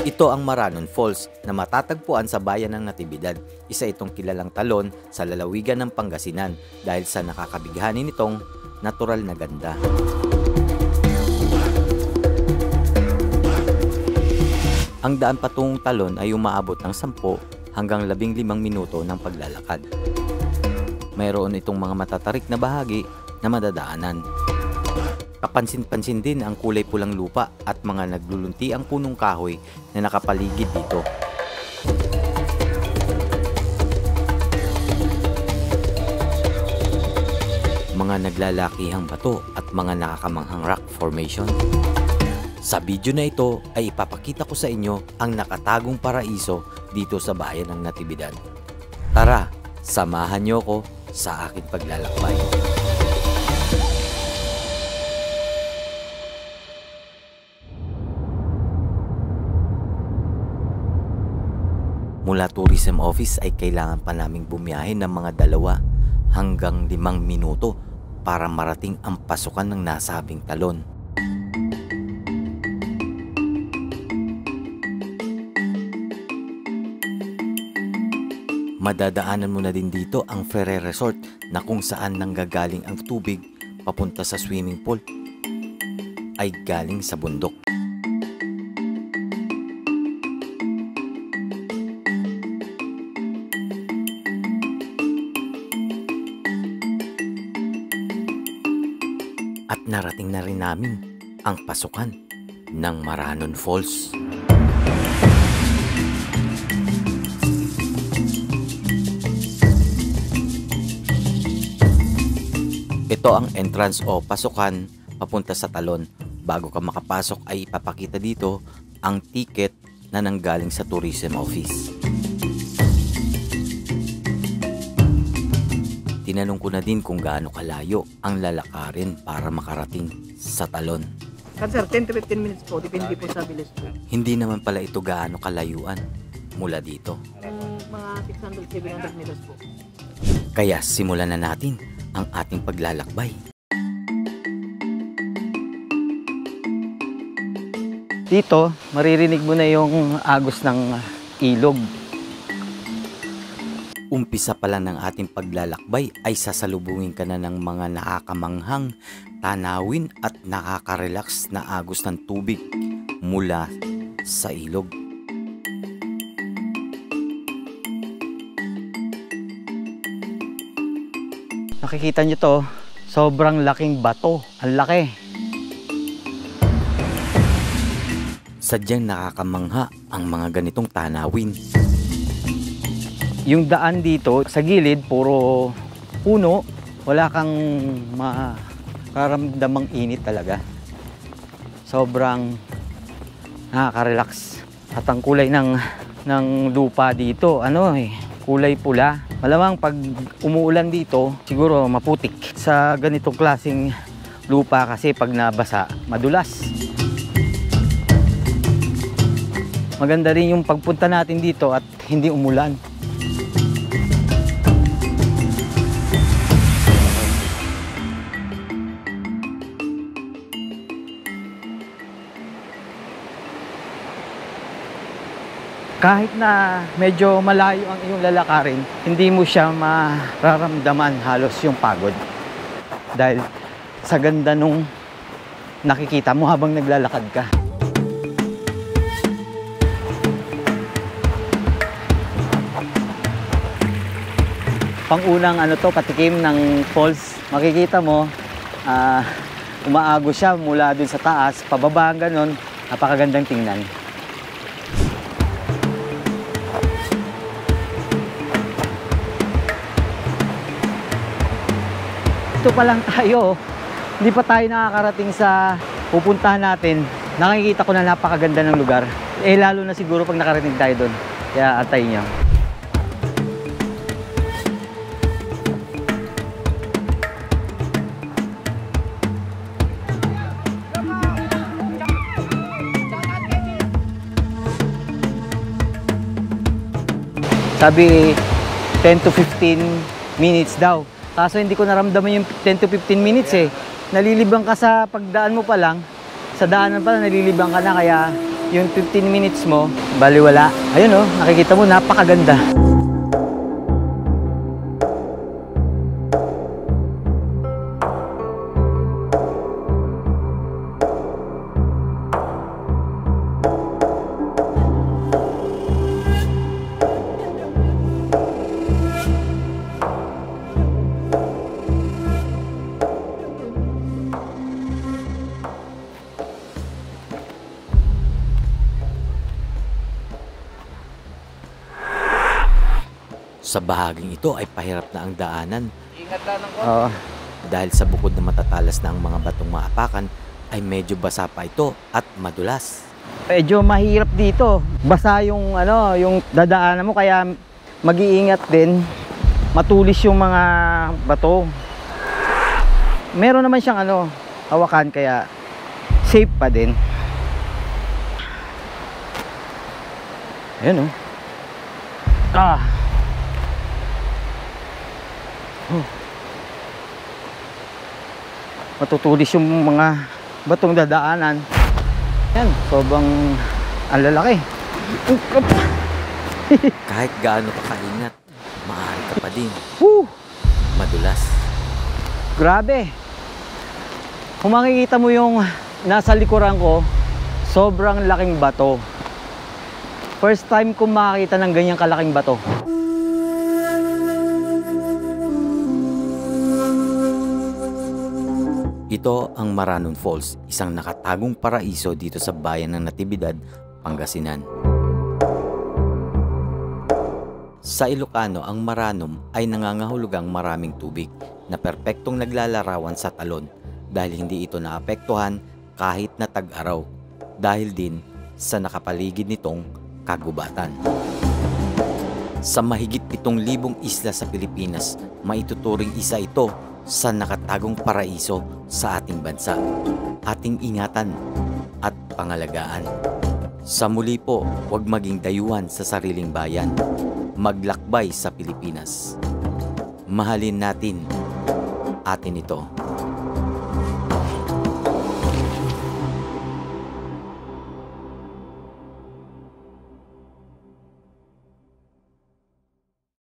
Ito ang Maranon Falls na matatagpuan sa bayan ng Natividad. Isa itong kilalang talon sa lalawigan ng Pangasinan dahil sa nakakabighani nitong natural na ganda. Ang daan patungong talon ay umaabot ng 10 hanggang 15 minuto ng paglalakad. Mayroon itong mga matatarik na bahagi na madadaanan. Kapansin-pansin din ang kulay pulang lupa at mga naglulunti ang punong kahoy na nakapaligid dito. Mga naglalakihang bato at mga nakakamanghang rock formation. Sa video na ito ay ipapakita ko sa inyo ang nakatagong paraiso dito sa bayan ng Natividad. Tara, samahan niyo ko sa aking paglalakbay. Mula tourism office ay kailangan pa naming bumiyahe ng mga 2 hanggang 5 minuto para marating ang pasukan ng nasabing talon. Madadaanan mo na din dito ang Ferrer Resort na kung saan nanggagaling ang tubig papunta sa swimming pool ay galing sa bundok. At narating na rin namin ang pasukan ng Maranon Falls. Ito ang entrance o pasukan papunta sa talon. Bago ka makapasok ay ipapakita dito ang ticket na nanggaling sa tourism office. Tinanong ko na din kung gaano kalayo ang lalakarin para makarating sa talon. Sir, 10 to 15 minutes po, depende po sa bilis po. Hindi naman pala ito gaano kalayuan mula dito. Mga 600-700 meters po. Kaya simulan na natin ang ating paglalakbay. Dito, maririnig mo na yung agos ng ilog. Umpisa pala ng ating paglalakbay ay sasalubungin ka na ng mga nakakamanghang tanawin at nakaka-relax na agos ng tubig mula sa ilog. Nakikita nyo to, sobrang laking bato. Ang laki. Sadyang nakakamangha ang mga ganitong tanawin. Yung daan dito, sa gilid, puro puno. Wala kang makaramdamang init talaga. Sobrang nakaka-relax. At ang kulay ng lupa dito, kulay pula. Malamang pag umuulan dito, siguro maputik. Sa ganitong klaseng lupa kasi pag nabasa, madulas. Maganda rin yung pagpunta natin dito at hindi umulan. Kahit na medyo malayo ang iyong lalakarin, hindi mo siya mararamdaman halos yung pagod. Dahil sa ganda nung nakikita mo habang naglalakad ka. Pangunang patikim ng falls, makikita mo, umaagos siya mula dun sa taas, pababa ang ganon, napakagandang tingnan. Ito pa lang tayo, hindi pa tayo nakakarating sa pupuntahan natin. Nakikita ko na napakaganda ng lugar. Lalo na siguro pag nakarating tayo doon. Kaya antayin nyo. Sabi 10 to 15 minutes daw. Kaso hindi ko naramdaman yung 10 to 15 minutes eh. Nalilibang ka sa pagdaan mo pa lang. Sa daanan pa lang nalilibang ka na, kaya yung 15 minutes mo, baliwala. Ayun oh, nakikita mo, napakaganda. Sa bahaging ito ay pahirap na ang daanan Ingat lang ng konti. Oo. dahil sa bukod na matatalas na ang mga batong maapakan ay medyo basa pa ito at madulas. Medyo mahirap dito. Basa yung ano, yung dadaanan mo kaya mag-iingat din. Matulis yung mga bato. Meron naman siyang ano, hawakan kaya safe pa din. Ayun oh. Ah. Matutulis yung mga batong dadaanan. Yan, sobrang ang lalaki. Kahit gaano ka kaingat, maaari ka pa din Woo! madulas. Grabe. Kung makikita mo yung nasa likuran ko, sobrang laking bato. First time ko makakita ng ganyang kalaking bato. Ito ang Maranon Falls, isang nakatagong paraiso dito sa bayan ng Natividad, Pangasinan. Sa Ilocano, ang Maranom ay nangangahulugang maraming tubig na perpektong naglalarawan sa talon dahil hindi ito naapektuhan kahit na tag-araw dahil din sa nakapaligid nitong kagubatan. Sa mahigit 7,000 isla sa Pilipinas, maituturing isa ito sa nakatagong paraiso sa ating bansa. Ating ingatan at pangalagaan. Sa muli po, huwag maging dayuhan sa sariling bayan. Maglakbay sa Pilipinas. Mahalin natin atin ito.